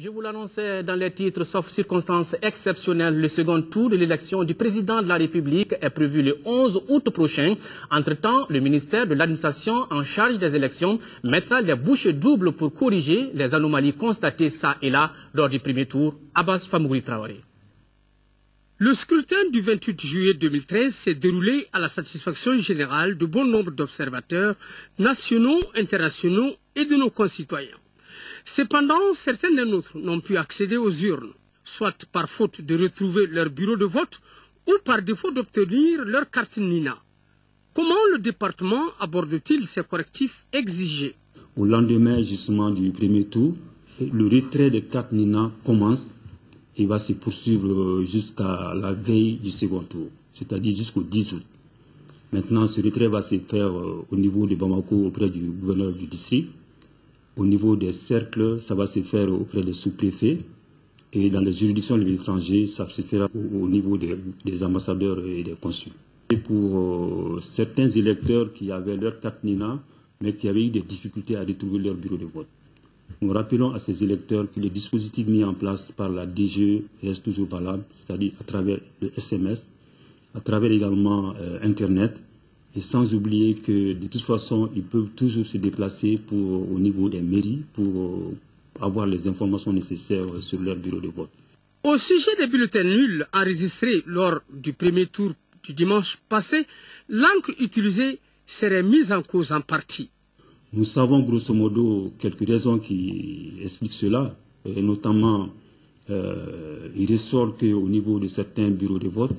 Je vous l'annonçais dans les titres, sauf circonstances exceptionnelles, le second tour de l'élection du président de la République est prévu le 11 août prochain. Entre-temps, le ministère de l'Administration en charge des élections mettra les bouchées doubles pour corriger les anomalies constatées ça et là lors du premier tour. Abbas Famouri Traoré. Le scrutin du 28 juillet 2013 s'est déroulé à la satisfaction générale de bon nombre d'observateurs nationaux, internationaux et de nos concitoyens. Cependant, certains de nôtres n'ont pu accéder aux urnes, soit par faute de retrouver leur bureau de vote ou par défaut d'obtenir leur carte NINA. Comment le département aborde-t-il ces correctifs exigés? Au lendemain justement du premier tour, le retrait des cartes NINA commence et va se poursuivre jusqu'à la veille du second tour, c'est-à-dire jusqu'au 10 août. Maintenant, ce retrait va se faire au niveau de Bamako auprès du gouverneur du district. Au niveau des cercles, ça va se faire auprès des sous-préfets. Et dans les juridictions de l'étranger, ça se fera au niveau des ambassadeurs et des consuls. Et pour certains électeurs qui avaient leur carte NINA, mais qui avaient eu des difficultés à retrouver leur bureau de vote. Nous rappelons à ces électeurs que les dispositifs mis en place par la DGE restent toujours valables, c'est-à-dire à travers le SMS, à travers également Internet, et sans oublier que de toute façon, ils peuvent toujours se déplacer au niveau des mairies pour avoir les informations nécessaires sur leur bureau de vote. Au sujet des bulletins nuls enregistrés lors du premier tour du dimanche passé, l'encre utilisée serait mise en cause en partie. Nous savons grosso modo quelques raisons qui expliquent cela, et notamment il ressort qu'au niveau de certains bureaux de vote,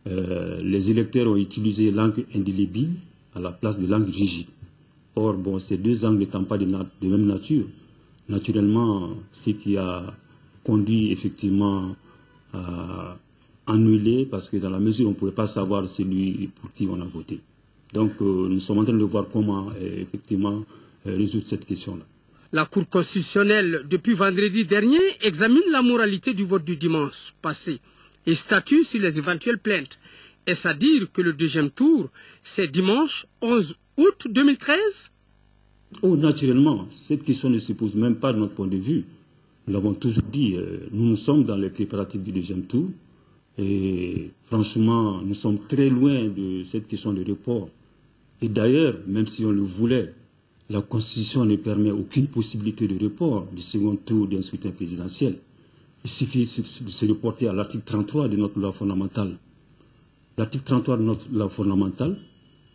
les électeurs ont utilisé l'encre indélébile à la place de l'encre rigide. Or, bon, ces deux encres n'étant pas de même nature, naturellement, ce qui a conduit effectivement à annuler, parce que dans la mesure où on ne pouvait pas savoir celui pour qui on a voté. Donc, nous sommes en train de voir comment effectivement résoudre cette question-là. La Cour constitutionnelle, depuis vendredi dernier, examine la moralité du vote du dimanche passé et statue sur les éventuelles plaintes. Est-ce à dire que le deuxième tour, c'est dimanche 11 août 2013? Oh, naturellement, cette question ne se pose même pas de notre point de vue. Nous l'avons toujours dit, nous sommes dans les préparatifs du deuxième tour. Et franchement, nous sommes très loin de cette question de report. Et d'ailleurs, même si on le voulait, la Constitution ne permet aucune possibilité de report du second tour d'un scrutin présidentiel. Il suffit de se reporter à l'article 33 de notre loi fondamentale. L'article 33 de notre loi fondamentale,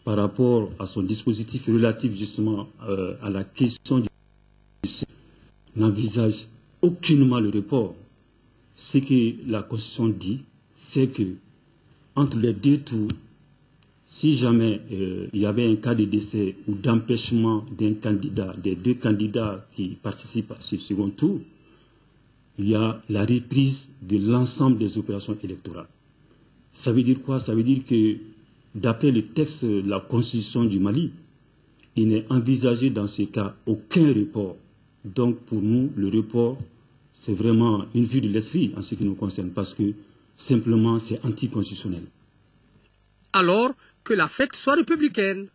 par rapport à son dispositif relatif justement à la question du n'envisage aucunement le report. Ce que la Constitution dit, c'est que entre les deux tours, si jamais il y avait un cas de décès ou d'empêchement d'un candidat, des deux candidats qui participent à ce second tour, il y a la reprise de l'ensemble des opérations électorales. Ça veut dire quoi? Ça veut dire que d'après le texte de la Constitution du Mali, il n'est envisagé dans ce cas aucun report. Donc pour nous, le report, c'est vraiment une vue de l'esprit en ce qui nous concerne, parce que simplement c'est anticonstitutionnel. Alors que la fête soit républicaine.